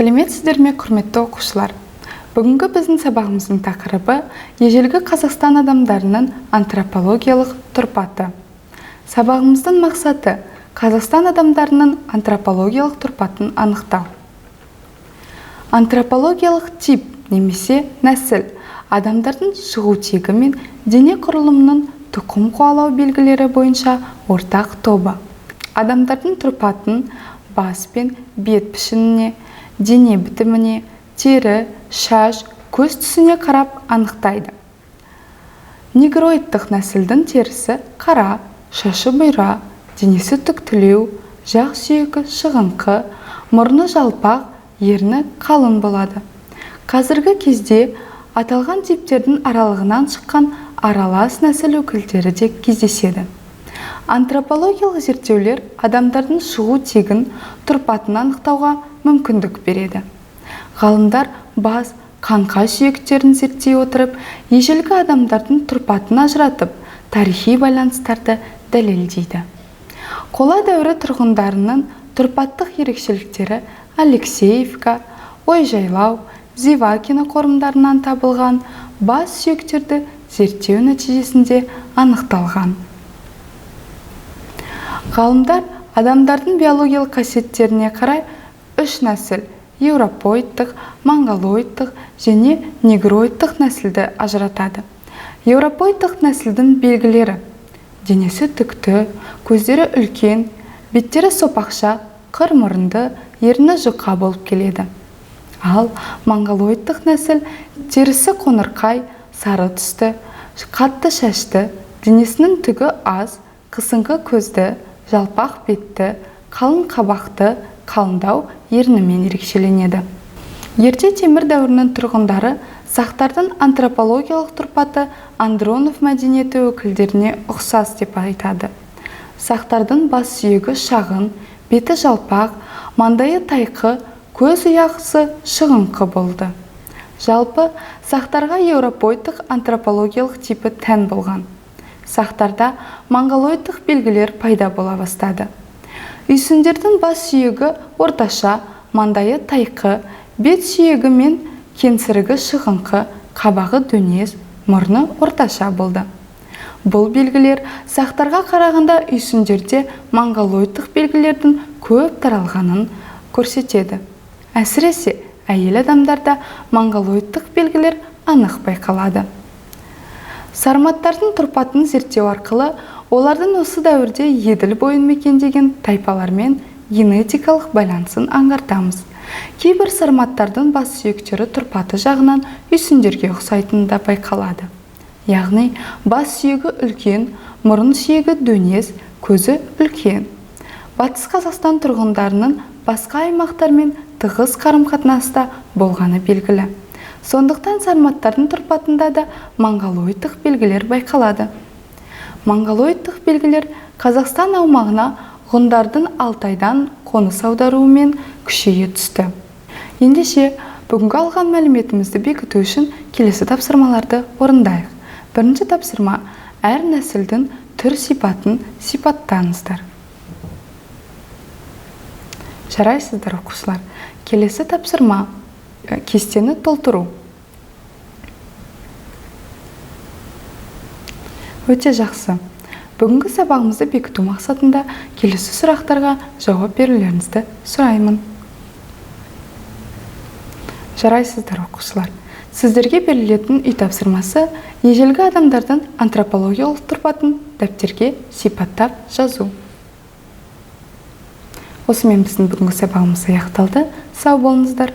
Сәлеметсіздер ме, құрметті оқушылар? Бүгінгі біздің сабағымыздың тақырыбы ежелгі Қазақстан адамдарының антропологиялық тұрпаты. Сабағымыздың мақсаты Қазақстан адамдарының антропологиялық тұрпатын анықтау. Антропологиялық тип немесе нәсіл адамдардың шығу тегі мен дене құрылымының тұқым қуалау белгілері бойынша ортақ тобы. Адамдардың тұрпатын бас пен бет пішініне, дене бітіміне, тері, шаш, көз түсіне қарап анықтайды. Негроидтық нәсілдің терісі қара, шашы бұйра, денесі түктілеу, жақ сүйегі шығыңқы, мұрны жалпақ, ерні қалың болады. Қазіргі кезде аталған типтердің аралығынан шыққан аралас нәсіл өкілдері де кездеседі. Антропологиялық зерттеулер адамдардың шығу тегін тұрпатын анықтауға мүмкіндік береді. Ғалымдар бас, қаңқа сүйектерін зерттей отырып, ежелгі адамдардың тұрпатын ажыратып, тарихи байланыстарды дәлелдейді. Қола дәуірі тұрғындарының тұрпаттық ерекшеліктері Алексеевка, Ойжайлау, Зевакино қорымдарынан табылған бас сүйектерді зерттеу нәтижесінде анықталған. Ғалымдар адамдардың биологиялық қасиеттеріне қарай үш нәсіл еуропоидтық, монголоидтық және негроидтық нәсілді ажыратады. Еуропоидтық нәсілдің белгілері: денесі түкті, көздері үлкен, беттері сопақша, қыр мұрынды, ерні жұқа болып келеді. Ал монголоидтық нәсіл терісі қоңырқай, сары түсті, қатты шашты, денесінің түгі аз, қысыңқы көзді, жалпақ бетті, қалың қабақты, қалыңдау ернімен ерекшеленеді. Ерте темір дәуірінің тұрғындары сақтардың антропологиялық тұрпаты Андронов мәдениеті өкілдеріне ұқсас деп айтады. Сақтардың бас сүйегі шағын, беті жалпақ, маңдайы тайқы, көз ұяқысы шығыңқы болды. Жалпы, сақтарға еуропоидтық антропологиялық типі тән болған. Сақтарда монголоидтық белгілер пайда бола бастады. Үйсіндердің бас сүйегі орташа, маңдайы тайқы, бет сүйегі мен кеңсірігі шығыңқы, қабағы дөңес, мұрны орташа болды. Бұл белгілер сақтарға қарағанда үйсіндерде монголоидтық белгілердің көп таралғанын көрсетеді. Әсіресе әйел адамдарда монголоидтық белгілер анық байқалады. Сарматтардың тұрпатын зерттеу арқылы олардың осы дәуірде еділ бойын мекендеген тайпалармен генетикалық байланысын аңғартамыз. Кейбір сарматтардың бас сүйектері тұрпаты жағынан үйсіндерге ұқсайтыны да байқалады. Яғни бас сүйегі үлкен, мұрын сүйегі дөңес, көзі үлкен. Батыс Қазақстан тұрғындарының басқа аймақтармен тығыз қарым-қатынаста болғаны белгілі. Сондықтан сарматтардың тұрпатында да монголоидтық белгілер байқалады. Монголоидтық белгілер Қазақстан аумағына ғұндардың Алтайдан қоныс аударуымен күшейе түсті. Ендеше, бүгінгі алған мәліметімізді бекіту үшін келесі тапсырмаларды орындайық. Бірінші тапсырма: әр нәсілдің түр сипатын сипаттаңыздар. Жарайсыздар оқушылар. Келесі тапсырма: кестені толтыру. Өте жақсы. Бүгінгі сабағымызды бекіту мақсатында келесі сұрақтарға жауап берулеріңізді сұраймын. Жарайсыздар оқушылар. Сіздерге берілетін үй тапсырмасы ежелгі адамдардың антропологиялық тұрпатын дәптерге сипаттап жазу. Осымен біздің бүгінгі сабағымыз аяқталды. Сау болыңыздар.